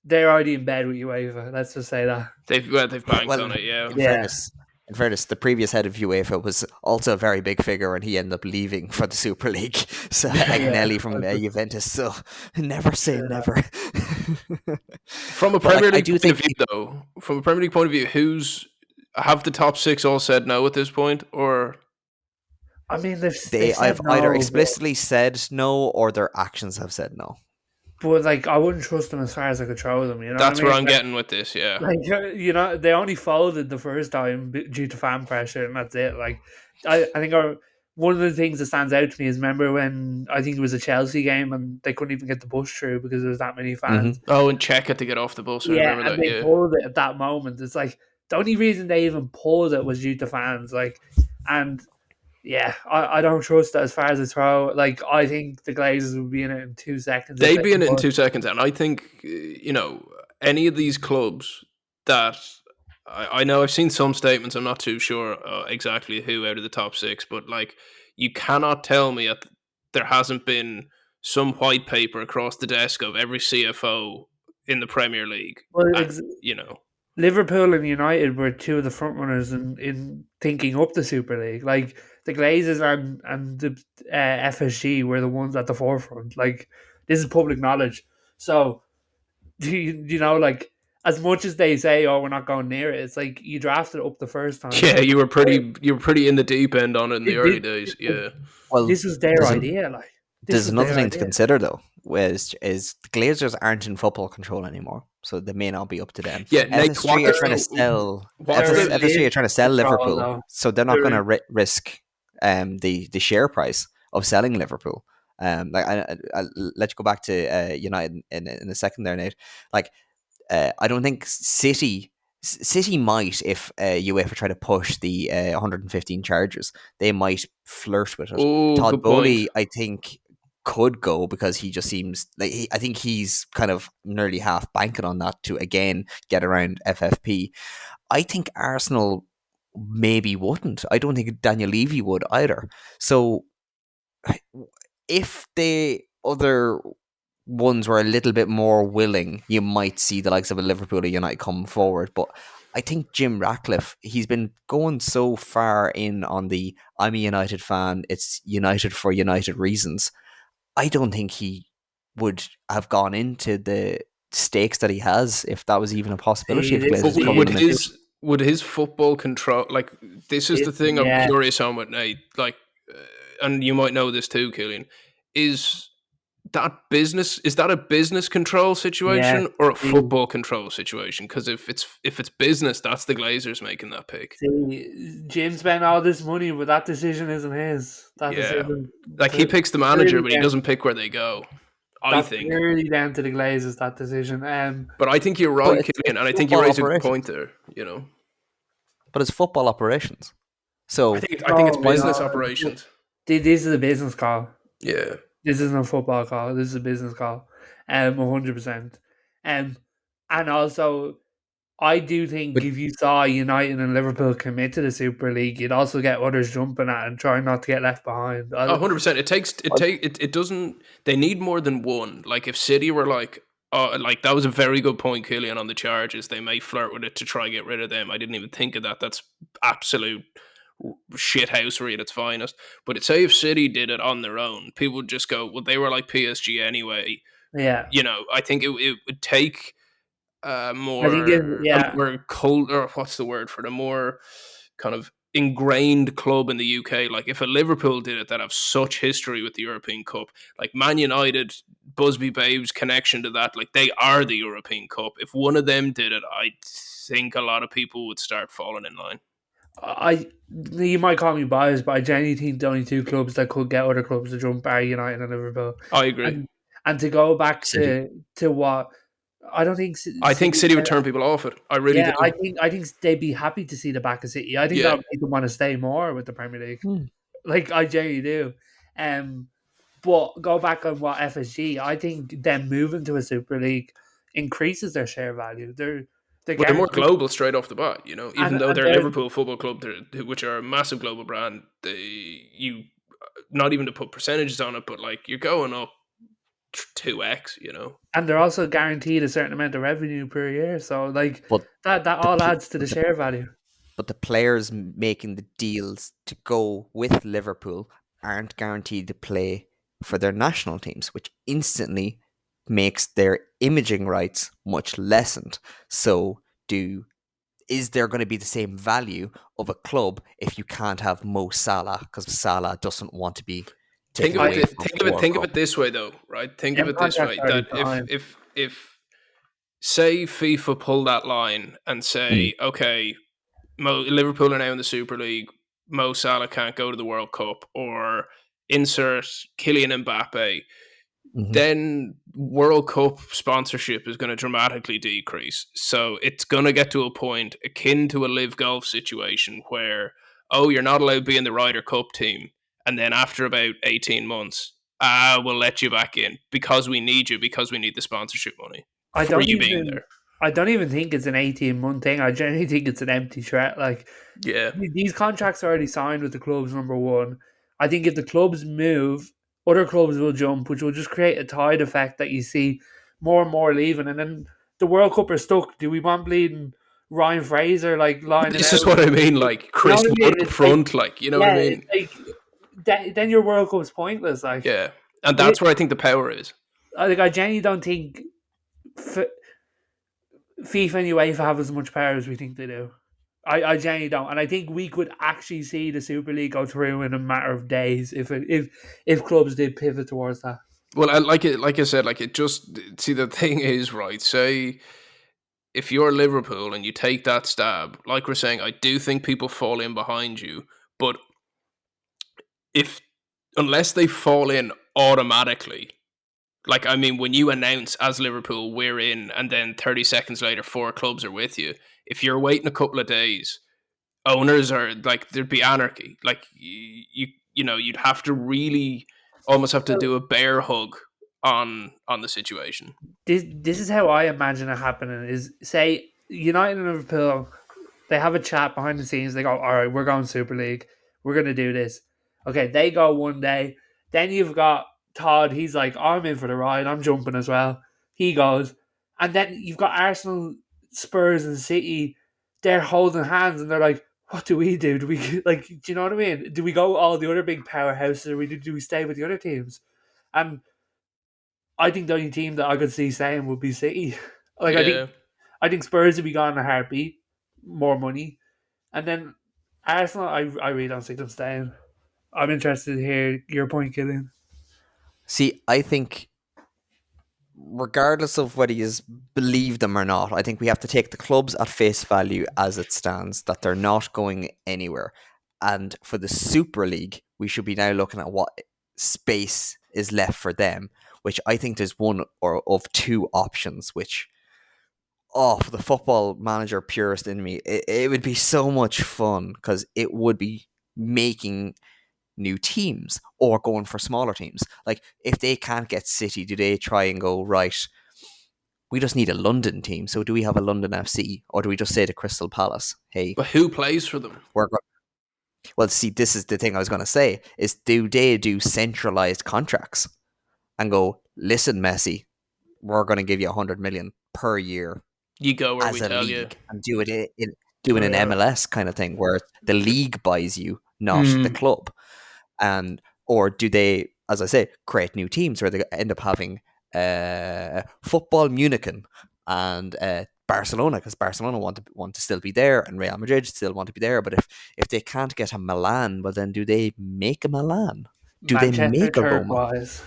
Speaker 6: they're already in bed with UEFA. Let's just say that
Speaker 5: they've banked on it. Yeah.
Speaker 4: In fairness, In fairness, the previous head of UEFA was also a very big figure, and he ended up leaving for the Super League. So Agnelli from Juventus. So never say never.
Speaker 5: From a Premier League point of view, though, from a Premier League point of view, have the top 6 all said no at this point, or?
Speaker 6: I mean, they've
Speaker 4: either explicitly said no, or their actions have said no.
Speaker 6: But like, I wouldn't trust them as far as I could throw them. You know,
Speaker 5: that's where I'm getting with this. Yeah,
Speaker 6: like, you know, they only folded the first time due to fan pressure, and that's it. Like, I think one of the things that stands out to me is, remember when I think it was a Chelsea game and they couldn't even get the bus through because there was that many fans.
Speaker 5: Mm-hmm. Oh, and check it to get off the bus. I remember that.
Speaker 6: They pulled it at that moment. It's like the only reason they even pulled it was due to fans. Like, and. Yeah, I don't trust that as far as a throw. Like, I think the Glazers would be in it in 2 seconds.
Speaker 5: They'd be in it in 2 seconds. And I think, you know, any of these clubs that I know I've seen some statements, I'm not too sure exactly who out of the top 6, but like, you cannot tell me that there hasn't been some white paper across the desk of every CFO in the Premier League.
Speaker 6: Well,
Speaker 5: you know,
Speaker 6: Liverpool and United were 2 of the front runners in thinking up the Super League. Like, the Glazers and the FSG were the ones at the forefront. Like, this is public knowledge. So, you know, like, as much as they say, "Oh, we're not going near it," it's like you drafted it up the first time.
Speaker 5: Yeah, you were pretty in the deep end on it in the early days. Yeah,
Speaker 6: well, this was their idea. Like,
Speaker 4: there's another thing to consider though, is the Glazers aren't in football control anymore, so they may not be up to them.
Speaker 5: Yeah,
Speaker 4: FSG are trying to sell. FSG are trying to sell Liverpool, so they're not going to risk the share price of selling Liverpool. Like I'll let you go back to United in a second there, Nate. Like, I don't think City might, if UEFA try to push the 115 charges, they might flirt with it.
Speaker 5: Ooh,
Speaker 4: Todd Bowley, I think, could go because he just seems like I think he's kind of nearly half banking on that to again get around FFP. I think Arsenal maybe wouldn't. I don't think Daniel Levy would either. So if the other ones were a little bit more willing, you might see the likes of a Liverpool or United come forward. But I think Jim Ratcliffe, he's been going so far in on the I'm a United fan, it's United for United reasons. I don't think he would have gone into the stakes that he has if that was even a possibility.
Speaker 5: Would his football control, like, this is the thing I'm curious on with Nate, like, and you might know this too, Killian, is that a business control situation or a football control situation? Because if it's business, that's the Glazers making that pick.
Speaker 6: See, Jim spent all this money, but that decision isn't his.
Speaker 5: He picks the manager, but he doesn't pick where they go. I think
Speaker 6: really down to the Glazers, that decision.
Speaker 5: But I think you're right, Killian, and I think you raise a good point there. You know,
Speaker 4: but it's football operations. So
Speaker 5: I think it's business operations.
Speaker 6: This is a business call.
Speaker 5: Yeah.
Speaker 6: This isn't a football call. This is a business call. 100%. And also, I do think if you saw United and Liverpool commit to the Super League, you'd also get others jumping at and trying not to get left behind.
Speaker 5: 100%. It doesn't. They need more than one. Like, if City were like that was a very good point, Killian, on the charges. They may flirt with it to try and get rid of them. I didn't even think of that. That's absolute shithousery at its finest. But say if City did it on their own, people would just go, well, they were like PSG anyway.
Speaker 6: Yeah.
Speaker 5: You know, I think it would take more cold, or what's the word for it, a more kind of ingrained club in the UK. Like, if a Liverpool did it that have such history with the European Cup, like Man United, Busby Babes connection to that, like, they are the European Cup. If one of them did it, I think a lot of people would start falling in line.
Speaker 6: You might call me biased, but I genuinely think the only 2 clubs that could get other clubs to jump are United and Liverpool.
Speaker 5: I agree.
Speaker 6: And to go back to what I don't think
Speaker 5: City would turn people off it. I really do.
Speaker 6: I think they'd be happy to see the back of City. I think that would make them want to stay more with the Premier League. Like, I genuinely do. But go back on what FSG, I think them moving to a Super League increases their share value. They're
Speaker 5: more global straight off the bat, you know. Even though they're Liverpool Football Club, which are a massive global brand, not even to put percentages on it, but like, you're going up 2x, you know.
Speaker 6: And they're also guaranteed a certain amount of revenue per year, so like, that all adds to the share value.
Speaker 4: but the players making the deals to go with Liverpool aren't guaranteed to play for their national teams, which instantly makes their imaging rights much lessened. So is there going to be the same value of a club if you can't have Mo Salah because Salah doesn't want to be taken away from the World
Speaker 5: think of
Speaker 4: Cup?
Speaker 5: it this way though, right? Think of
Speaker 6: Them
Speaker 5: it this
Speaker 6: contracts
Speaker 5: way,
Speaker 6: already
Speaker 5: that
Speaker 6: signed.
Speaker 5: if say FIFA pull that line and say, okay, Liverpool are now in the Super League, Mo Salah can't go to the World Cup, or insert Kylian Mbappe, then World Cup sponsorship is going to dramatically decrease. So it's going to get to a point akin to a live golf situation where, oh, you're not allowed to be in the Ryder Cup team. And then after about 18 months, we'll let you back in because we need you, because we need the sponsorship money
Speaker 6: I
Speaker 5: for
Speaker 6: don't
Speaker 5: you being
Speaker 6: even
Speaker 5: there.
Speaker 6: I don't even think it's an 18-month thing. I genuinely think it's an empty threat. Like,
Speaker 5: Yeah.
Speaker 6: these contracts are already signed with the clubs, number one. I think if the clubs move, other clubs will jump, which will just create a tide effect that you see more and more leaving. And then the World Cup are stuck. Do we want bleeding Ryan Fraser like lining
Speaker 5: This
Speaker 6: out?
Speaker 5: is what I mean, like
Speaker 6: You know
Speaker 5: Chris
Speaker 6: what I
Speaker 5: Wood
Speaker 6: mean?
Speaker 5: up
Speaker 6: It's like,
Speaker 5: front, like, you know what I
Speaker 6: yeah,
Speaker 5: mean?
Speaker 6: it's like then your World Cup's pointless. Like,
Speaker 5: Yeah. And that's where I think the power is.
Speaker 6: I genuinely don't think FIFA and UEFA have as much power as we think they do. I genuinely don't, and I think we could actually see the Super League go through in a matter of days if clubs did pivot towards that.
Speaker 5: Well, like I said, like it just see the thing is right. Say if you're Liverpool and you take that stab, like we're saying, I do think people fall in behind you, but if unless they fall in automatically, like I mean, when you announce as Liverpool we're in, and then 30 seconds later 4 clubs are with you, if you're waiting a couple of days, owners are like there'd be anarchy. Like you know you'd have to really almost have to do a bear hug on the situation.
Speaker 6: This is how I imagine it happening. Is, say, United and Liverpool, they have a chat behind the scenes. They go, all right, we're going Super League. We're going to do this. Okay, they go one day. Then you've got Todd. He's like, I'm in for the ride. I'm jumping as well. He goes. And then you've got Arsenal, Spurs, and City. They're holding hands and they're like, what do we do? Do we, like, do you know what I mean? Do we go all the other big powerhouses, or do we stay with the other teams? And I think the only team that I could see staying would be City. Like,
Speaker 5: Yeah.
Speaker 6: I think Spurs would be gone in a heartbeat, more money, and then Arsenal. I really don't see them staying. I'm interested to hear your point, Killian.
Speaker 4: See, I think regardless of whether you believe them or not, I think we have to take the clubs at face value as it stands, that they're not going anywhere. And for the Super League, we should be now looking at what space is left for them, which I think there's one or of two options, which, for the football manager purist in me, it would be so much fun because it would be making new teams or going for smaller teams. Like, if they can't get City, do they try and go, right, we just need a London team, so do we have a London FC, or do we just say to Crystal Palace, hey,
Speaker 5: But who plays for them?
Speaker 4: well, see, this is the thing I was going to say, is do they do centralized contracts and go, listen, Messi, we're going to give you 100 million per year
Speaker 5: You go where
Speaker 4: as
Speaker 5: we
Speaker 4: a
Speaker 5: tell
Speaker 4: league,
Speaker 5: you.
Speaker 4: and do it in an MLS kind of thing where the league buys you, not the club. And or do they, as I say, create new teams where they end up having football Munichen and Barcelona, because Barcelona want to still be there, and Real Madrid still want to be there. But if they can't get a Milan, well, then do they make a Milan? Do they
Speaker 6: Manchester
Speaker 4: make a Roma?
Speaker 6: turquoise.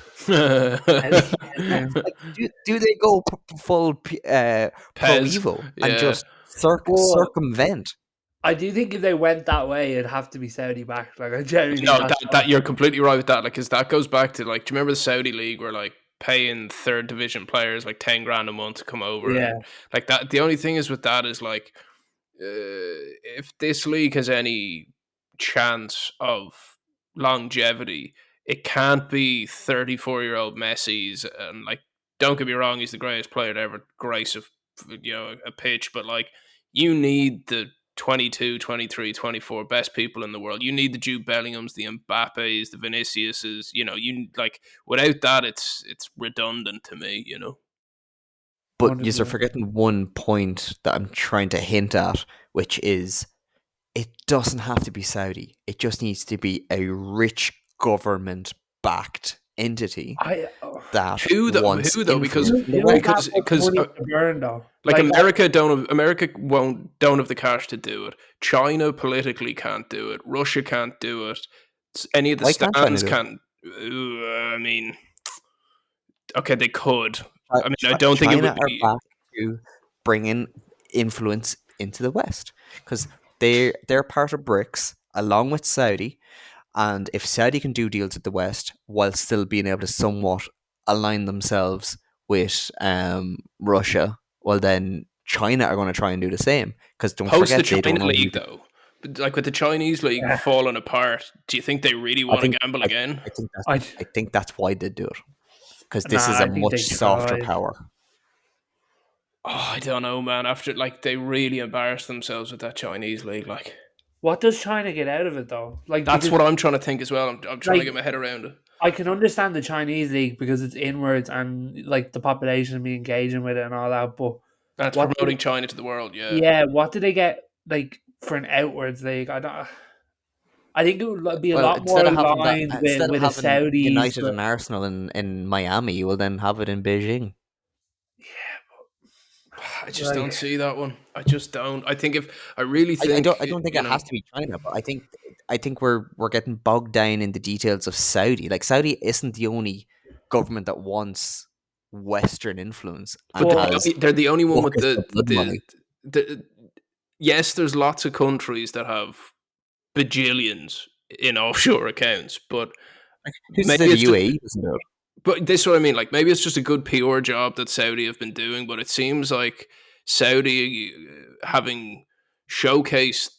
Speaker 4: Like, do they go full Pro
Speaker 5: Pez,
Speaker 4: Evo and
Speaker 5: yeah.
Speaker 4: just circumvent?
Speaker 6: I do think if they went that way, it'd have to be Saudi backed. Like, I genuinely
Speaker 5: No,
Speaker 6: think
Speaker 5: that you're completely right with that. Like, because that goes back to, like, do you remember the Saudi league where like paying third division players like 10 grand a month to come over?
Speaker 6: Yeah.
Speaker 5: And like that. The only thing is with that is like, if this league has any chance of longevity, it can't be 34-year-old Messi's. And like, don't get me wrong, he's the greatest player to ever grace of a pitch, but like, you need the 22, 23, 24 best people in the world. You need the Jude Bellinghams, the Mbappes, the Viniciuses. You like, without that, it's redundant to me.
Speaker 4: But you're forgetting one point that I'm trying to hint at, which is it doesn't have to be Saudi. It just needs to be a rich government-backed entity that
Speaker 5: who
Speaker 4: wants
Speaker 5: though? Because
Speaker 4: influence in the
Speaker 6: who
Speaker 4: West.
Speaker 6: has that much money to burn though?
Speaker 5: Like America don't have the cash to do it. China politically can't do it. Russia can't do it. Any of the
Speaker 4: Why can't China
Speaker 5: stands
Speaker 4: do it?
Speaker 5: can't. I mean, okay, they could.
Speaker 4: Chi-
Speaker 5: I mean, I don't think it
Speaker 4: China
Speaker 5: would
Speaker 4: are
Speaker 5: be.
Speaker 4: back to bringing influence into the West because they're part of BRICS along with Saudi, and if Saudi can do deals with the West while still being able to somewhat align themselves with Russia, well then China are going to try and do the same because don't
Speaker 5: Post the
Speaker 4: forget they don't
Speaker 5: China
Speaker 4: only
Speaker 5: League, though, but like with the Chinese league falling apart, do you think they really
Speaker 4: I
Speaker 5: want to
Speaker 4: think
Speaker 5: gamble again?
Speaker 4: I think that's why they do it because this is
Speaker 6: Nah,
Speaker 4: a
Speaker 6: I think
Speaker 4: much
Speaker 6: they
Speaker 4: softer
Speaker 6: tried.
Speaker 4: power.
Speaker 5: Oh, I don't know, man. After they really embarrassed themselves with that Chinese league, like
Speaker 6: What does China get out of it though? Like
Speaker 5: that's what I'm trying to think as well. I'm trying to get my head around it.
Speaker 6: I can understand the Chinese league because it's inwards and like the population be engaging with it and all that, but
Speaker 5: That's
Speaker 6: what
Speaker 5: promoting China to the world.
Speaker 6: yeah, what do they get like for an outwards league? I don't. I think it would be a
Speaker 4: Well,
Speaker 6: lot more aligned
Speaker 4: instead of
Speaker 6: with the
Speaker 4: having
Speaker 6: Saudis.
Speaker 4: United and Arsenal in Miami, you will then have it in Beijing.
Speaker 5: I just don't see that one. I just don't. I think I
Speaker 4: don't think it has to be China, but I think we're getting bogged down in the details of Saudi. Like Saudi isn't the only government that wants Western influence and has
Speaker 5: they're the only one with
Speaker 4: buckets of blood money.
Speaker 5: the. Yes, there's lots of countries that have bajillions in offshore accounts, but
Speaker 4: Maybe the UAE doesn't do it.
Speaker 5: But this is what I mean. Like maybe it's just a good PR job that Saudi have been doing, but it seems like Saudi having showcased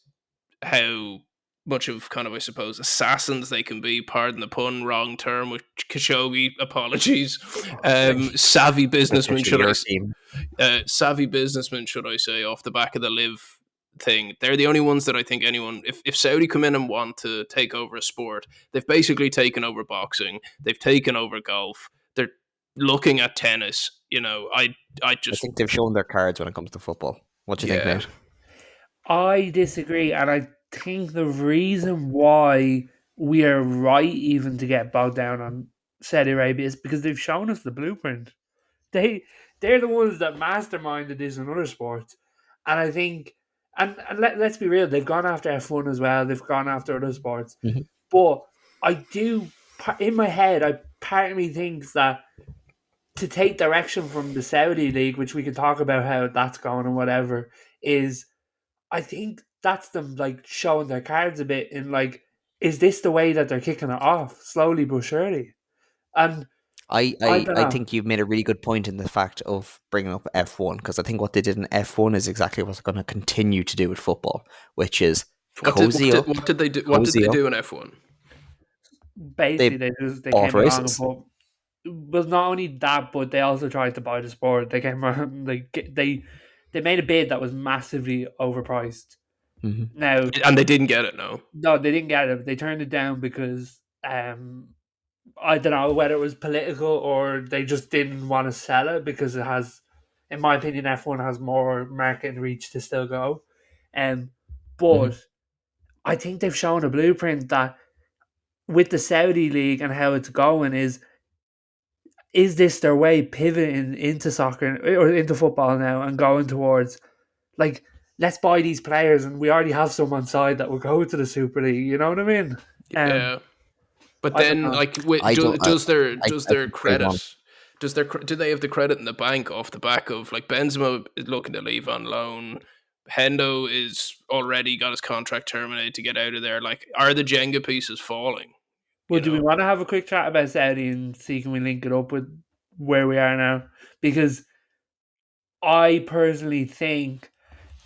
Speaker 5: how much of kind of, I suppose, assassins they can be. Pardon the pun, wrong term with Khashoggi. Apologies. Savvy businessman, savvy businessman, should I say, off the back of the live thing. They're the only ones that I think anyone, if Saudi come in and want to take over a sport, they've basically taken over boxing, they've taken over golf, they're looking at tennis. I
Speaker 4: think they've shown their cards when it comes to football. What do you think, mate?
Speaker 6: I disagree, and I think the reason why we are right even to get bogged down on Saudi Arabia is because they've shown us the blueprint. They're the ones that masterminded this in other sports, and I think, and let's be real, they've gone after F1 as well. They've gone after other sports, but I do, in my head, part of me thinks that to take direction from the Saudi league, which we can talk about how that's going and whatever, is I think that's them like showing their cards a bit in like, is this the way that they're kicking it off slowly but surely? And
Speaker 4: I think you've made a really good point in the fact of bringing up F1 because I think what they did in F1 is exactly what they're going to continue to do with football, which is cozy up.
Speaker 5: What did they do? What did they do in F1?
Speaker 6: Basically, they came along and well, not only that, but they also tried to buy the sport. They came around, they made a bid that was massively overpriced. Now,
Speaker 5: and they didn't get it. No,
Speaker 6: they didn't get it. They turned it down because I don't know whether it was political or they just didn't want to sell it because it has, in my opinion, F1 has more market reach to still go. But I think they've shown a blueprint that with the Saudi league and how it's going is this their way pivoting into soccer or into football now and going towards like, let's buy these players and we already have some on side that will go to the Super League. You know what I mean?
Speaker 5: Yeah. But then, like, does their credit? Do they have the credit in the bank off the back of like Benzema is looking to leave on loan? Hendo is already got his contract terminated to get out of there. Like, are the Jenga pieces falling?
Speaker 6: Well, do we want to have a quick chat about Saudi and see can we link it up with where we are now? Because I personally think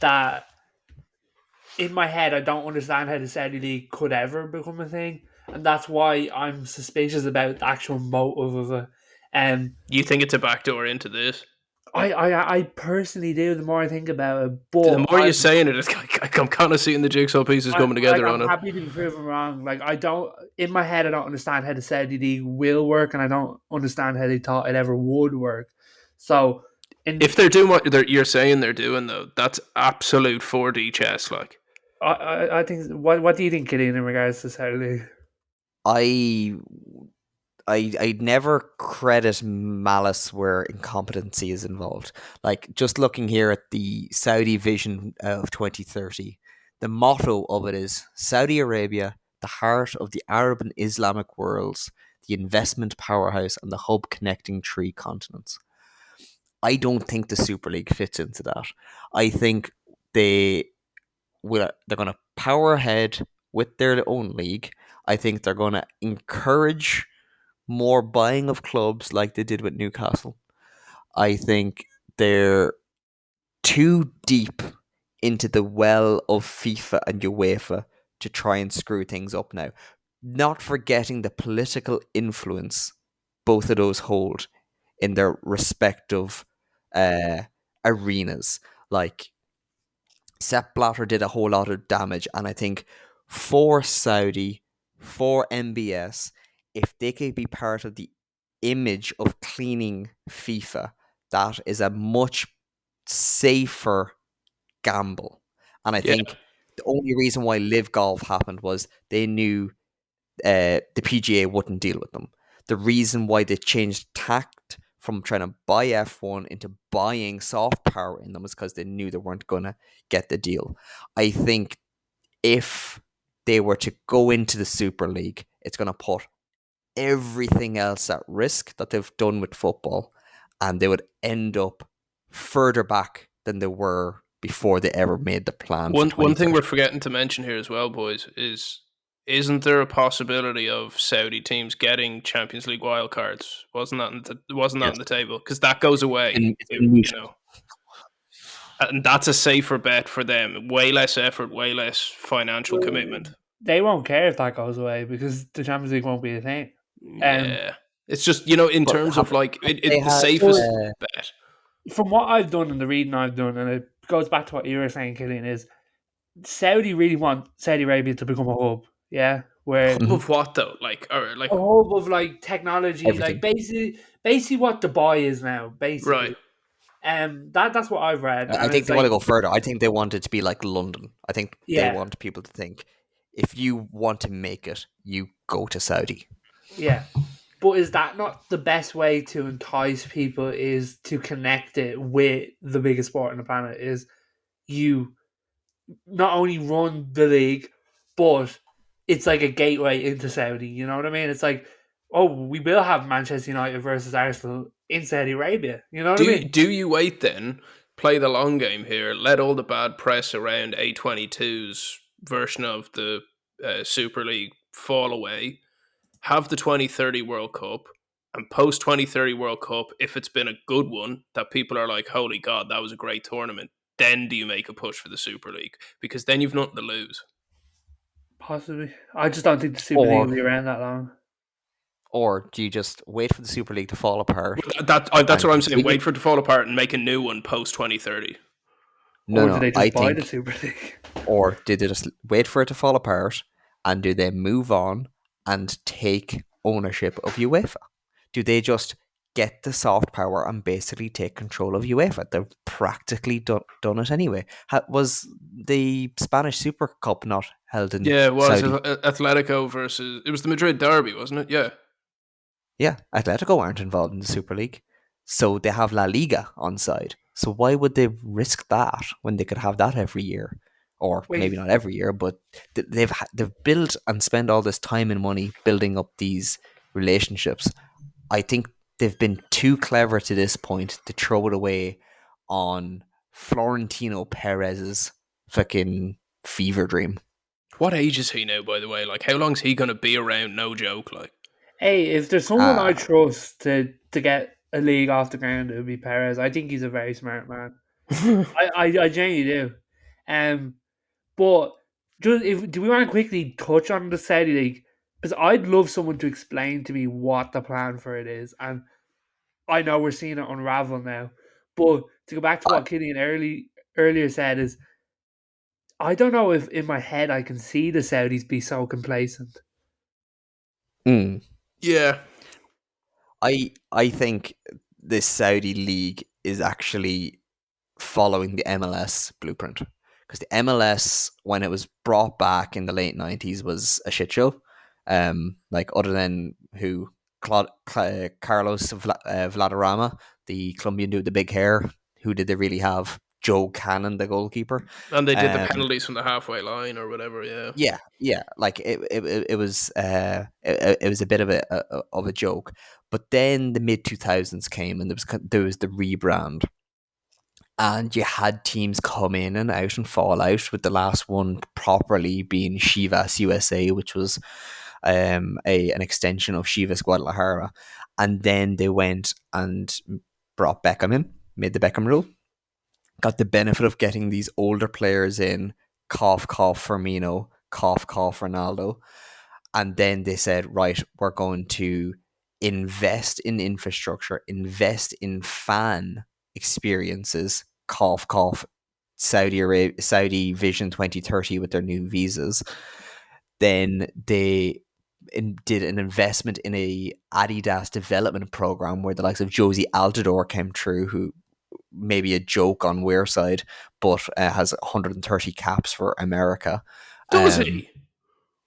Speaker 6: that in my head, I don't understand how the Saudi League could ever become a thing. And that's why I'm suspicious about the actual motive of it.
Speaker 5: You think it's a backdoor into this?
Speaker 6: I personally do. The more I think about it, but
Speaker 5: the more you're saying it, I'm kind of seeing the jigsaw pieces coming together on it.
Speaker 6: I'm happy to be proven wrong. Like I don't, in my head, I don't understand how the Saudi League will work, and I don't understand how they thought it ever would work. So,
Speaker 5: if they're doing what you're saying they're doing, though, that's absolute 4D chess. Like,
Speaker 6: I think. What do you think, Killian, in regards to Saudi League?
Speaker 4: I'd never credit malice where incompetency is involved. Like, just looking here at the Saudi vision of 2030, the motto of it is Saudi Arabia, the heart of the Arab and Islamic worlds, the investment powerhouse and the hub connecting three continents. I don't think the Super League fits into that. I think they're going to power ahead with their own league. I think they're going to encourage more buying of clubs like they did with Newcastle. I think they're too deep into the well of FIFA and UEFA to try and screw things up now. Not forgetting the political influence both of those hold in their respective arenas. Like, Sepp Blatter did a whole lot of damage, and I think for Saudi, for MBS, if they could be part of the image of cleaning FIFA, that is a much safer gamble. And I think the only reason why Live Golf happened was they knew the PGA wouldn't deal with them. The reason why they changed tact from trying to buy F1 into buying soft power in them is because they knew they weren't going to get the deal. I think if they were to go into the Super League, it's going to put everything else at risk that they've done with football, and they would end up further back than they were before they ever made the plan.
Speaker 5: One thing we're forgetting to mention here as well, boys, is isn't there a possibility of Saudi teams getting Champions League wildcards? Wasn't that on the table? Because that goes away, you know. And that's a safer bet for them. Way less effort, way less financial commitment.
Speaker 6: They won't care if that goes away because the Champions League won't be a thing.
Speaker 5: Yeah. It's just, in terms of like, it's the safest bet.
Speaker 6: From what I've done and the reading I've done, and it goes back to what you were saying, Killian, is Saudi really want Saudi Arabia to become a hub. Yeah, where
Speaker 5: hub of what though? Like
Speaker 6: a hub of like technology, everything. Like basically what Dubai is now. Basically, right. That's what I've read.
Speaker 4: I think they want to go further. I think they want it to be like London. I think they want people to think, if you want to make it, you go to Saudi.
Speaker 6: Yeah. But is that not the best way to entice people, is to connect it with the biggest sport on the planet? Is you not only run the league, but it's like a gateway into Saudi. You know what I mean? It's like, oh, we will have Manchester United versus Arsenal in Saudi Arabia. You know what I mean?
Speaker 5: Do you wait then, play the long game here, let all the bad press around A22's version of the Super League fall away, have the 2030 World Cup, and post 2030 World Cup, if it's been a good one, that people are like, holy God, that was a great tournament, then do you make a push for the Super League? Because then you've nothing to lose.
Speaker 6: Possibly. I just don't think the Super League will be around that long.
Speaker 4: Or do you just wait for the Super League to fall apart?
Speaker 5: That's what I'm saying. Wait for it to fall apart and make a new one post 2030.
Speaker 6: Or do they just buy the Super League?
Speaker 4: Or did they just wait for it to fall apart, and do they move on and take ownership of UEFA? Do they just get the soft power and basically take control of UEFA? They've practically done it anyway. Was the Spanish Super Cup not held in
Speaker 5: it was
Speaker 4: Saudi?
Speaker 5: Atletico versus... It was the Madrid derby, wasn't it? Yeah.
Speaker 4: Yeah, Atletico aren't involved in the Super League. So they have La Liga on side. So why would they risk that when they could have that every year? Or maybe not every year, but they've built and spent all this time and money building up these relationships. I think they've been too clever to this point to throw it away on Florentino Perez's fucking fever dream.
Speaker 5: What age is he now, by the way? Like, how long is he going to be around? No joke, like.
Speaker 6: Hey, if there's someone I trust to get a league off the ground, it would be Perez. I think he's a very smart man. I genuinely do. But do we want to quickly touch on the Saudi League? Because I'd love someone to explain to me what the plan for it is. And I know we're seeing it unravel now. But to go back to what Killian earlier said is, I don't know if in my head I can see the Saudis be so complacent.
Speaker 5: Yeah.
Speaker 4: I think the Saudi League is actually following the MLS blueprint. because the MLS, when it was brought back in the late 90s, was a shit show. Like, other than Carlos Vladarama, the Colombian dude with the big hair, who did they really have? Joe Cannon, the goalkeeper.
Speaker 5: And they did the penalties from the halfway line or whatever,
Speaker 4: Yeah. Like, it was it was a bit of a joke. But then the mid 2000s came, and there was the rebrand, and you had teams come in and out and fall out, with the last one properly being Chivas USA, which was an extension of Chivas Guadalajara. And then they went and brought Beckham in, made the Beckham rule, got the benefit of getting these older players in, cough, Firmino, cough, Ronaldo. And then they said, right, we're going to invest in infrastructure, invest in fan experiences, cough, Saudi Vision 2030 with their new visas. Then they did an investment in a Adidas development program where the likes of Josie Altidore came through, who maybe a joke on Weir side, but has 130 caps for America.
Speaker 5: Does he?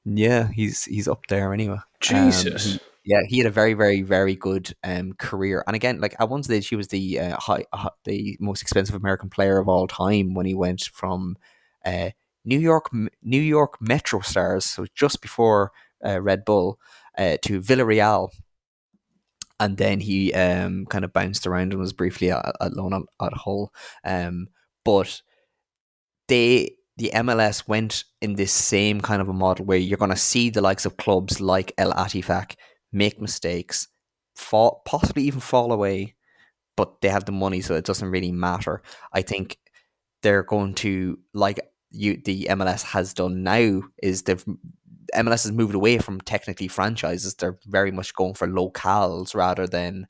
Speaker 4: Yeah, he's up there anyway.
Speaker 5: Jesus.
Speaker 4: He had a very, very, very good career. And again, like, at one stage, he was the most expensive American player of all time when he went from New York Metro Stars, so just before Red Bull, to Villarreal. And then he kind of bounced around and was briefly at loan at Hull. But the MLS went in this same kind of a model where you're going to see the likes of clubs like El Atifak make mistakes, possibly even fall away, but they have the money, so it doesn't really matter. I think they're going to, like the MLS has done now, is MLS has moved away from technically franchises. They're very much going for locales rather than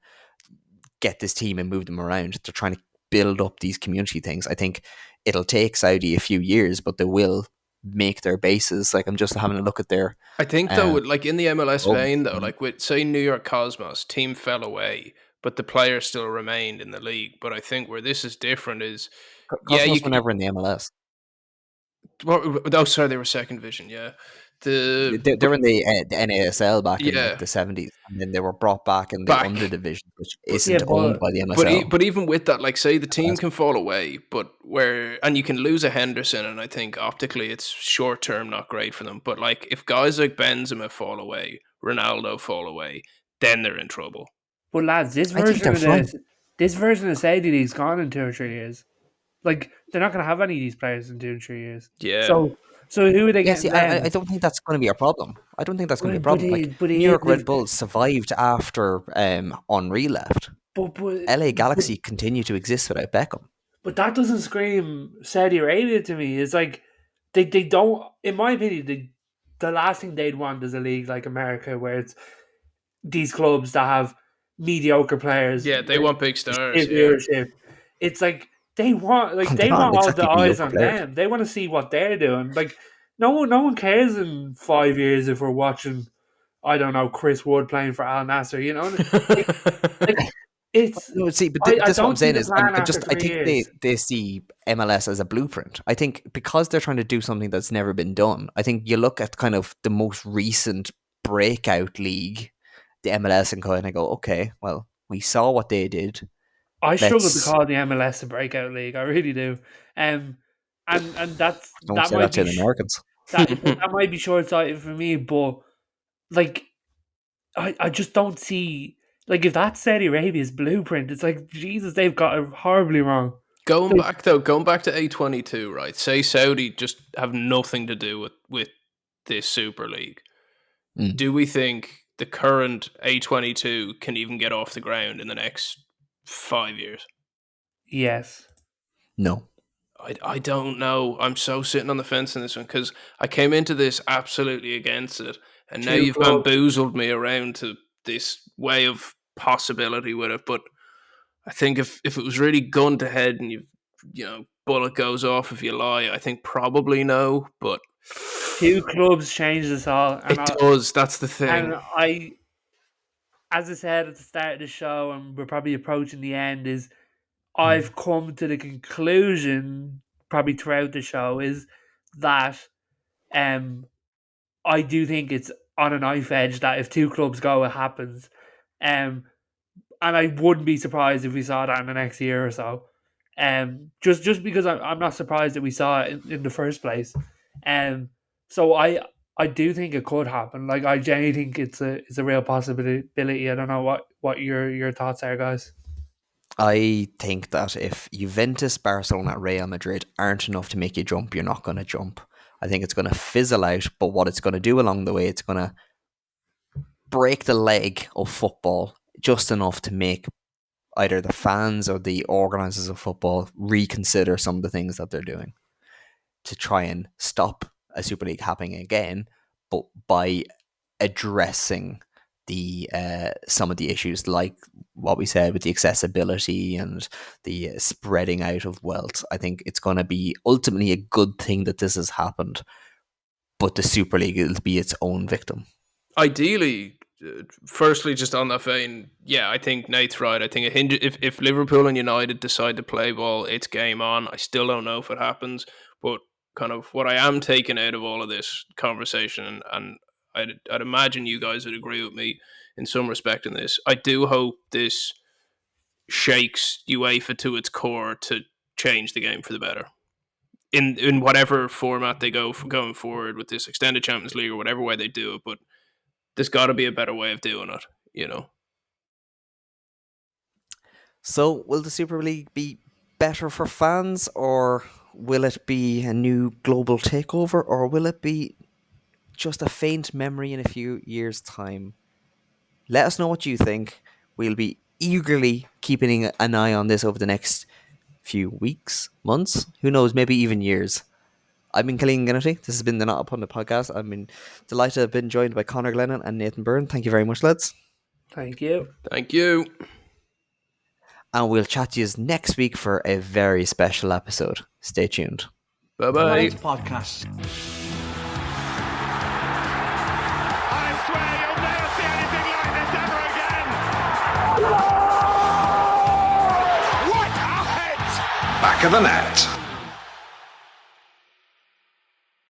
Speaker 4: get this team and move them around. They're trying to build up these community things. I think it'll take Saudi a few years, but they will make their bases. Like, I'm just having a look at their...
Speaker 5: I think, though, like in the MLS vein, though, like with, say, New York Cosmos, team fell away, but the players still remained in the league. But I think where this is different is...
Speaker 4: Cosmos were never in the MLS.
Speaker 5: Oh, sorry, they were second division, yeah.
Speaker 4: They were in the NASL back in like the 70s, and then they were brought back in the under division, which isn't owned by the MSL.
Speaker 5: But even with that, like, say the team can fall away, and you can lose a Henderson, and I think optically it's short term not great for them. But like, if guys like Benzema fall away, Ronaldo fall away, then they're in trouble.
Speaker 6: But lads, this version of Saudi League's gone in 2 or 3 years. Like, they're not going to have any of these players in 2 or 3 years.
Speaker 5: Yeah.
Speaker 6: So who are they getting?
Speaker 4: I don't think that's going to be a problem. I don't think that's going to be a problem. New York Red Bulls survived after Henry left.
Speaker 6: But
Speaker 4: LA Galaxy continue to exist without Beckham.
Speaker 6: But that doesn't scream Saudi Arabia to me. It's like they don't, in my opinion, the last thing they'd want is a league like America where it's these clubs that have mediocre players.
Speaker 5: Yeah, they want big stars.
Speaker 6: Viewership. It's like they want all the eyes on them. They want to see what they're doing. Like, no one cares in 5 years if we're watching, I don't know, Chris Wood playing for Al Nassr. You know,
Speaker 4: that's what I'm saying is, I think they see MLS as a blueprint. I think because they're trying to do something that's never been done. I think you look at kind of the most recent breakout league, the MLS, and kind of go, okay, well, we saw what they did.
Speaker 6: I struggle to call the MLS a breakout league. I really do. And that might be
Speaker 4: the Americans.
Speaker 6: that might be short sighted for me, but like I just don't see, like, if that's Saudi Arabia's blueprint, it's like, Jesus, they've got it horribly wrong.
Speaker 5: Going back to A22, right? Say Saudi just have nothing to do with this Super League. Do we think the current A22 can even get off the ground in the next 5 years?
Speaker 6: Yes.
Speaker 4: No.
Speaker 5: I don't know. I'm so sitting on the fence in this one because I came into this absolutely against it, and now you've bamboozled me around to this way of possibility with it. But I think if it was really gun to head and bullet goes off if you lie, I think probably no. But
Speaker 6: 2 clubs change this all.
Speaker 5: And it does. That's the thing.
Speaker 6: And as I said at the start of the show, and we're probably approaching the end, is I've come to the conclusion probably throughout the show is that I do think it's on a knife edge that if two clubs go, it happens. And I wouldn't be surprised if we saw that in the next year or so. Just because I'm not surprised that we saw it in the first place. So I do think it could happen. Like, I genuinely think it's a real possibility. I don't know what your thoughts are, guys.
Speaker 4: I think that if Juventus, Barcelona, Real Madrid aren't enough to make you jump, you're not going to jump. I think it's going to fizzle out, but what it's going to do along the way, it's going to break the leg of football just enough to make either the fans or the organisers of football reconsider some of the things that they're doing to try and stop a Super League happening again, but by addressing the some of the issues, like what we said with the accessibility and the spreading out of wealth. I think it's going to be ultimately a good thing that this has happened, but the Super League will be its own victim.
Speaker 5: Ideally, firstly, just on that vein, yeah, I think Nate's right. I think if Liverpool and United decide to play ball, it's game on. I still don't know if it happens, but kind of what I am taking out of all of this conversation, and I'd imagine you guys would agree with me in some respect in this. I do hope this shakes UEFA to its core to change the game for the better. In whatever format they go for going forward with this extended Champions League or whatever way they do it, but there's got to be a better way of doing it, you know.
Speaker 4: So will the Super League be better for fans, or will it be a new global takeover, or will it be just a faint memory in a few years' time? Let us know what you think. We'll be eagerly keeping an eye on this over the next few weeks, months, who knows, maybe even years. I've been Killian Gennity. This has been the Not Up on the podcast. I've been delighted to have been joined by Conor Glennon and Nathan Byrne. Thank you very much, lads.
Speaker 6: Thank you.
Speaker 5: Thank you.
Speaker 4: And we'll chat to you next week for a very special episode. Stay tuned.
Speaker 5: Bye-bye.
Speaker 1: Podcast.
Speaker 2: I swear you'll never see anything like this ever again.
Speaker 3: What a hit! Back of the net.